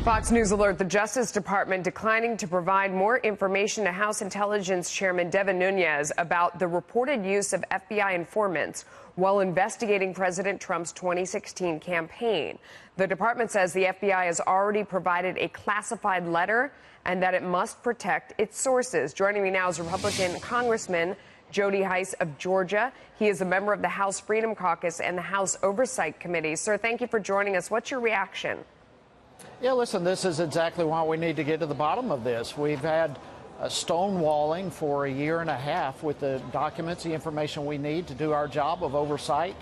Fox News alert: the Justice Department declining to provide more information to House Intelligence Chairman Devin Nunes about the reported use of FBI informants while investigating President Trump's 2016 campaign. The department says the FBI has already provided a classified letter and that it must protect its sources. Joining me now is Republican Congressman Jody Hice of Georgia. He is a member of the House Freedom Caucus and the House Oversight Committee. Sir, thank you for joining us. What's your reaction? Yeah, listen, this is exactly why we need to get to the bottom of this. We've had stonewalling for a year and a half with the documents, the information we need to do our job of oversight.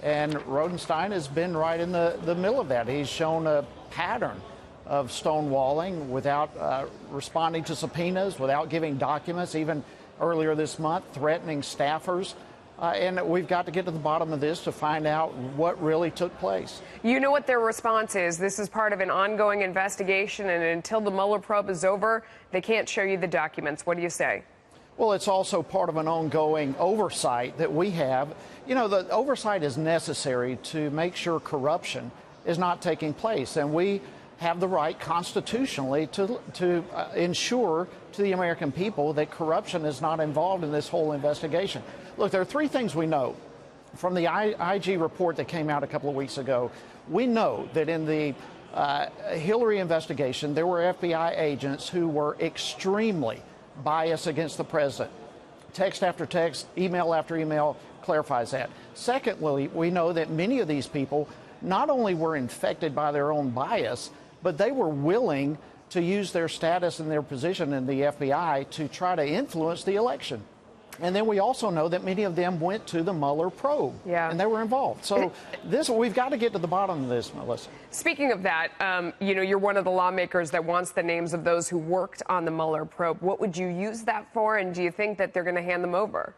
And Rodenstein has been right in the middle of that. He's shown a pattern of stonewalling without responding to subpoenas, without giving documents, even earlier this month, threatening staffers. And we've got to get to the bottom of this to find out what really took place. You know what their response is. This is part of an ongoing investigation, and until the Mueller probe is over, they can't show you the documents. What do you say? Well, it's also part of an ongoing oversight that we have. You know, the oversight is necessary to make sure corruption is not taking place. And we have the right constitutionally to ensure to the American people that corruption is not involved in this whole investigation. Look, there are three things we know from the IG report that came out a couple of weeks ago. We know that in the Hillary investigation, there were FBI agents who were extremely biased against the president. Text after text, email after email clarifies that. Secondly, we know that many of these people not only were infected by their own bias, but they were willing to use their status and their position in the FBI to try to influence the election. And then we also know that many of them went to the Mueller probe, and they were involved. So we've got to get to the bottom of this, Melissa. Speaking of that, you know, you're one of the lawmakers that wants the names of those who worked on the Mueller probe. What would you use that for, and do you think that they're going to hand them over?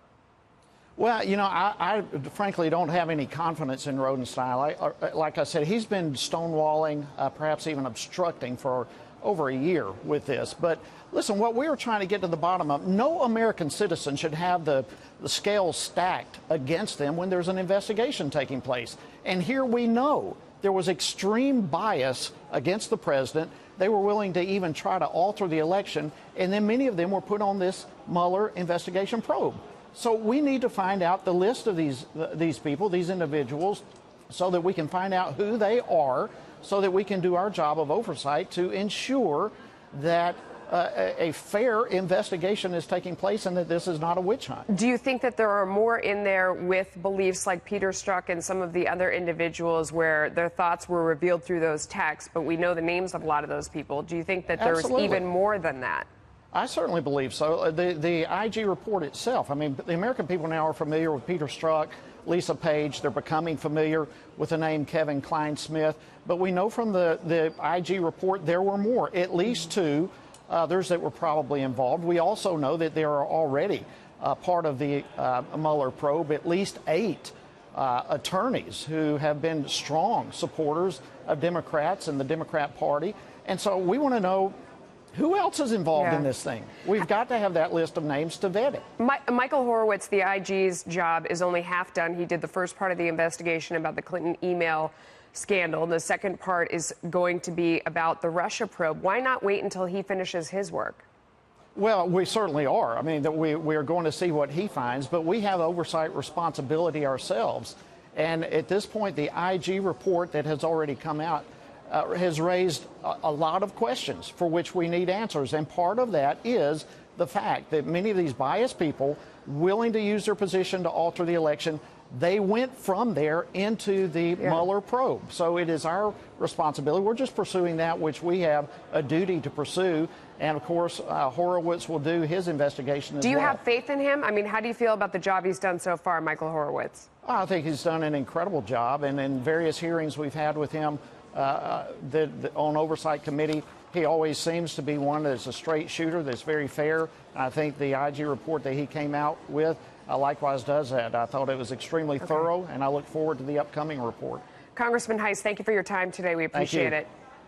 Well, you know, I frankly don't have any confidence in Rodenstein. Like I said, he's been stonewalling, perhaps even obstructing for over a year with this. But listen, what we are trying to get to the bottom of, no American citizen should have the scales stacked against them when there's an investigation taking place. And here we know there was extreme bias against the president. They were willing to even try to alter the election. And then many of them were put on this Mueller investigation probe. So we need to find out the list of these people, these individuals, so that we can find out who they are, so that we can do our job of oversight to ensure that a fair investigation is taking place and that this is not a witch hunt. Do you think that there are more in there with beliefs like Peter Strzok and some of the other individuals where their thoughts were revealed through those texts, but we know the names of a lot of those people? Do you think that there's even more than that? I certainly believe so. The IG report itself, I mean, the American people now are familiar with Peter Strzok, Lisa Page. They're becoming familiar with the name Kevin Klein-Smith. But we know from the IG report there were more, at least two others that were probably involved. We also know that there are already part of the Mueller probe at least 8 attorneys who have been strong supporters of Democrats and the Democrat Party. And so we want to know who else is involved in this thing. We've got to have that list of names to vet it. Michael Horowitz, the IG's job is only half done. He did the first part of the investigation about the Clinton email scandal. The second part is going to be about the Russia probe. Why not wait until he finishes his work? Well, we certainly are. I mean, we are going to see what he finds, but we have oversight responsibility ourselves. And at this point, the IG report that has already come out has raised a lot of questions for which we need answers. And part of that is the fact that many of these biased people willing to use their position to alter the election, they went from there into the Mueller probe. So it is our responsibility. We're just pursuing that which we have a duty to pursue. And, of course, Horowitz will do his investigation as well. Do you have faith in him? I mean, how do you feel about the job he's done so far, Michael Horowitz? I think he's done an incredible job. And in various hearings we've had with him, on Oversight Committee, he always seems to be one that's a straight shooter, that's very fair. I think the IG report that he came out with likewise does that. I thought it was extremely thorough, and I look forward to the upcoming report. Congressman Hice, thank you for your time today. We appreciate it.